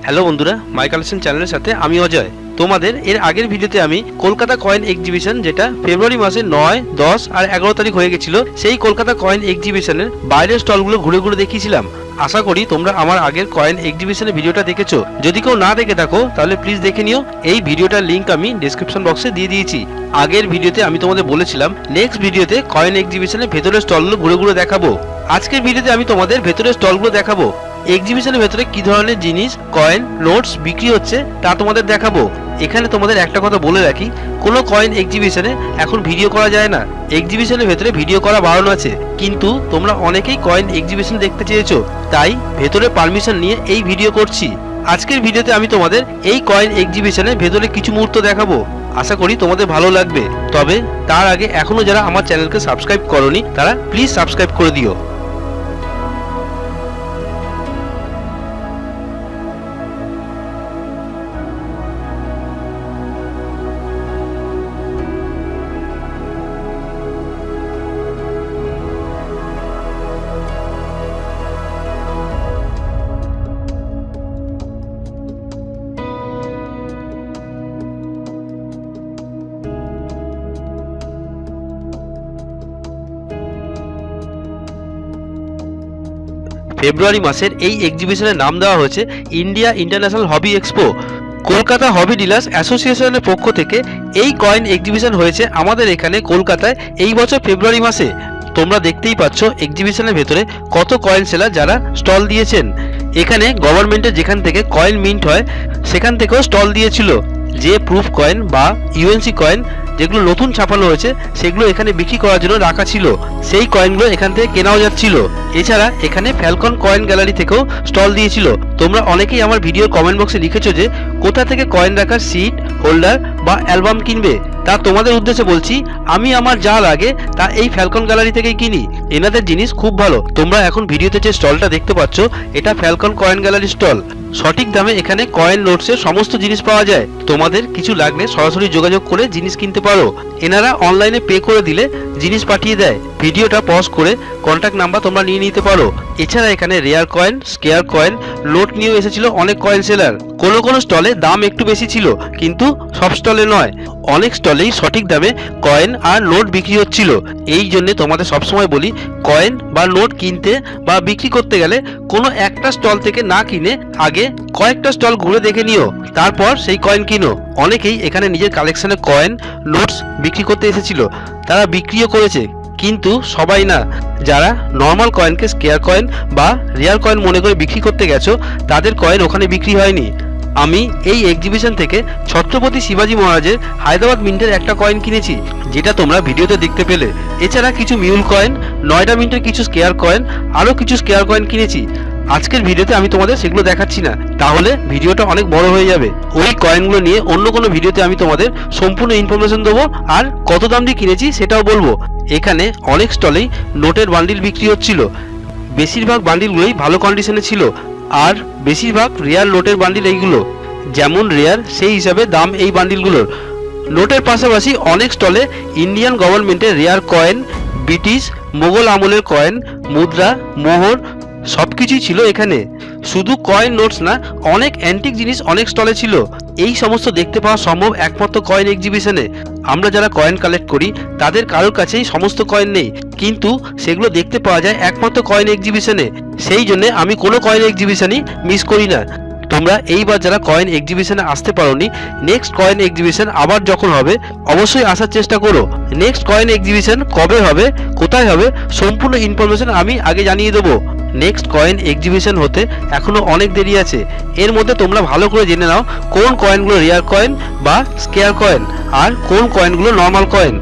Hello বন্ধুরা, মাই collection চ্যানেলের সাথে আমি অজয়। তোমাদের এর আগের ভিডিওতে আমি কলকাতা কয়েন এক্সিবিশন, যেটা ফেব্রুয়ারি মাসের 9, 10 আর 11 তারিখ হয়ে গেছিল, সেই কলকাতা কয়েন এক্সিবিশনের বাইরের স্টলগুলো ঘুরে ঘুরে দেখিয়েছিলাম। আশা করি তোমরা আমার আগের কয়েন এক্সিবিশনের ভিডিওটা দেখেছো। যদি কেউ না দেখে থাকো তাহলে প্লিজ দেখে নিও। এই ভিডিওটার লিঙ্ক আমি ডেসক্রিপশন বক্সে দিয়ে দিয়েছি। আগের ভিডিওতে আমি তোমাদের বলেছিলাম নেক্সট ভিডিওতে কয়েন এক্সিবিশনের ভেতরের স্টলগুলো ঘুরে ঘুরে দেখাবো। আজকের ভিডিওতে আমি তোমাদের ভেতরের স্টলগুলো দেখাবো। এক্সিবিশনের ভেতরে কি ধরনের জিনিস, কয়েন, নোটস বিক্রি হচ্ছে তা তোমাদের দেখাবো। এখানে তোমাদের একটা কথা বলে রাখি, কোনো কয়েন এক্সিবিশনে এখন ভিডিও করা যায় না। এক্সিবিশনের ভেতরে ভিডিও করা বারণ আছে, কিন্তু তোমরা অনেকেই কয়েন এক্সিবিশন দেখতে চেয়েছো, তাই ভেতরে পারমিশন নিয়ে এই ভিডিও করছি। আজকের ভিডিওতে আমি তোমাদের এই কয়েন এক্সিবিশনের ভেতরে কিছু মুহূর্ত দেখাবো। আশা করি তোমাদের ভালো লাগবে। তবে তার আগে এখনো যারা আমার চ্যানেলকে সাবস্ক্রাইব করোনি তারা প্লিজ সাবস্ক্রাইব করে দিও। ফেব্রুয়ারি মাসের এই এক্সিবিশনের নাম দেওয়া হয়েছে ইন্ডিয়া ইন্টারন্যাশনাল হবি এক্সপো। কলকাতা হবি ডিলার্স অ্যাসোসিয়েশনের পক্ষ থেকে এই কয়েন এক্সিবিশন হয়েছে আমাদের এখানে কলকাতায় এই বছর ফেব্রুয়ারি মাসে। তোমরা দেখতেই পাচ্ছ এক্সিবিশনের ভেতরে কত কয়েন সেলার যারা স্টল দিয়েছেন। এখানে গভর্নমেন্টের যেখান থেকে কয়েন মিন্ট হয় সেখান থেকেও স্টল দিয়েছিল। যে প্রুফ কয়েন বা ইউএনসি কয়েন যেগুলো নতুন ছাপানো হয়েছে সেগুলো এখানে বিক্রি করার জন্য রাখা ছিল, সেই কয়েনগুলো এখান থেকে কেনাও যাচ্ছিল। এছাড়া এখানে ফ্যালকন কয়েন গ্যালারি থেকেও স্টল দিয়েছিল। তোমরা অনেকেই আমার ভিডিওর কমেন্ট বক্সে লিখেছো যে কোথা থেকে কয়েন রাখার সিট, হোল্ডার বা অ্যালবাম কিনবে। তা তোমাদের উদ্দেশ্যে বলছি, আমি আমার যা লাগে তা এই ফ্যালকন গ্যালারি থেকেই কিনি। এনাদের জিনিস খুব ভালো। তোমরা এখন ভিডিওতে যে স্টলটা দেখতে পাচ্ছ এটা ফ্যালকন কয়েন গ্যালারি স্টল। সঠিক দামে এখানে কয়েন, নোটসের সমস্ত জিনিস পাওয়া যায়। তোমাদের কিছু লাগলে সরাসরি যোগাযোগ করে জিনিস কিনতে পারো। এনারা অনলাইনে পে করে দিলে জিনিস পাঠিয়ে দেয়। ভিডিওটা পজ করে কন্ট্যাক্ট নাম্বার তোমরা নিয়ে নিতে পারো। এছাড়া এখানে rare coin, scarce coin, note নিয়েও এসেছিল অনেক কয়েন সেলার। কোনো কোনো স্টলে দাম একটু বেশি ছিল, কিন্তু সব স্টলে নয়। অনেক স্টলেই সঠিক দামে কয়েন আর নোট বিক্রি হচ্ছিল। এই জন্য তোমাদের সবসময় বলি, কয়েন বা নোট কিনতে বা বিক্রি করতে গেলে কোনো একটা স্টল থেকে না কিনে আগে কয়েকটা স্টল ঘুরে দেখে নিও, তারপর সেই কয়েন কিনো। অনেকেই এখানে নিজের কালেকশনের কয়েন, নোটস বিক্রি করতে এসেছিল, তারা বিক্রিও করেছে, কিন্তু সবাই না। যারা নর্মাল কয়েনকে স্কেয়ার কয়েন বা রেয়ার কয়েন মনে করে বিক্রি করতে গেছো তাদের কয়েন ওখানে বিক্রি হয়নি। আমি এই এক্সিবিশন থেকে ছত্রপতি শিবাজি মহারাজের হায়দ্রাবাদ মিন্টের একটা কয়েন কিনেছি, যেটা তোমরা ভিডিওতে দেখতে পেলে। এছাড়া কিছু মিউল কয়েন, নয়ডা মিন্টের কিছু স্কেয়ার কয়েন, আরও কিছু স্কেয়ার কয়েন কিনেছি। আজকের ভিডিওতে আমি তোমাদের সেগুলো দেখাচ্ছি না, তাহলে ভিডিওটা অনেক বড় হয়ে যাবে। ওই কয়েনগুলো নিয়ে অন্য কোনো ভিডিওতে আমি তোমাদের সম্পূর্ণ ইনফরমেশন দেবো, আর কত দাম দিয়ে কিনেছি সেটাও বলবো। এখানে অনেক স্টলেই নোটের বান্ডিল বিক্রি হচ্ছিল। বেশিরভাগ বান্ডিলগুলোই ভালো কন্ডিশনে ছিল, আর বেশিরভাগ রেয়ার নোটের বান্ডিল এইগুলো। যেমন রেয়ার সেই হিসাবে দাম এই বান্ডিলগুলোর। নোটের পাশাপাশি অনেক স্টলে ইন্ডিয়ান গভর্নমেন্টের রেয়ার কয়েন, ব্রিটিশ, মোগল আমলের কয়েন, মুদ্রা, মোহর সবকিছুই ছিল এখানে। শুধু কয়েন, নোটস না, অনেক অ্যান্টিক জিনিস অনেক স্টলে ছিল। এই সমস্ত দেখতে পাওয়া সম্ভব একমাত্র কয়েন এক্সিবিশনে। আমরা যারা কয়েন কালেক্ট করি তাদের কারোর কাছেই সমস্ত কয়েন নেই, কিন্তু সেগুলো দেখতে পাওয়া যায় একমাত্র কয়েন এক্সিবিশনে। সেই জন্য আমি কোনো কয়েন এক্সিবিশনই মিস করি না। তোমরা এইবার যারা কয়েন এক্সিবিশনে আসতে পারোনি, নেক্সট কয়েন এক্সিবিশন আবার যখন হবে অবশ্যই আসার চেষ্টা করো। নেক্সট কয়েন এক্সিবিশন কবে হবে, কোথায় হবে, সম্পূর্ণ ইনফরমেশন আমি আগে জানিয়ে দেবো। নেক্সট কয়েন এক্সিবিশন হতে এখনো অনেক দেরি আছে। এর মধ্যে তোমরা ভালো করে জেনে নাও কোন কয়েনগুলো রেয়ার কয়েন বা স্কেয়ার কয়েন, আর কোন কয়েনগুলো নর্মাল কয়েন।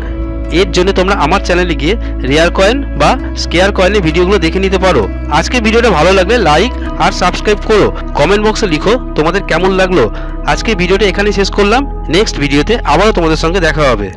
এর জন্য তোমরা আমার চ্যানেলে গিয়ে রেয়ার কয়েন বা স্কেয়ার কয়েনের ভিডিওগুলো দেখে নিতে পারো। আজকে ভিডিওটা ভালো লাগলে লাইক আর সাবস্ক্রাইব করো। কমেন্ট বক্সে লিখো তোমাদের কেমন লাগলো। আজকে ভিডিওটা এখানেই শেষ করলাম। নেক্সট ভিডিওতে আবারও তোমাদের সঙ্গে দেখা হবে।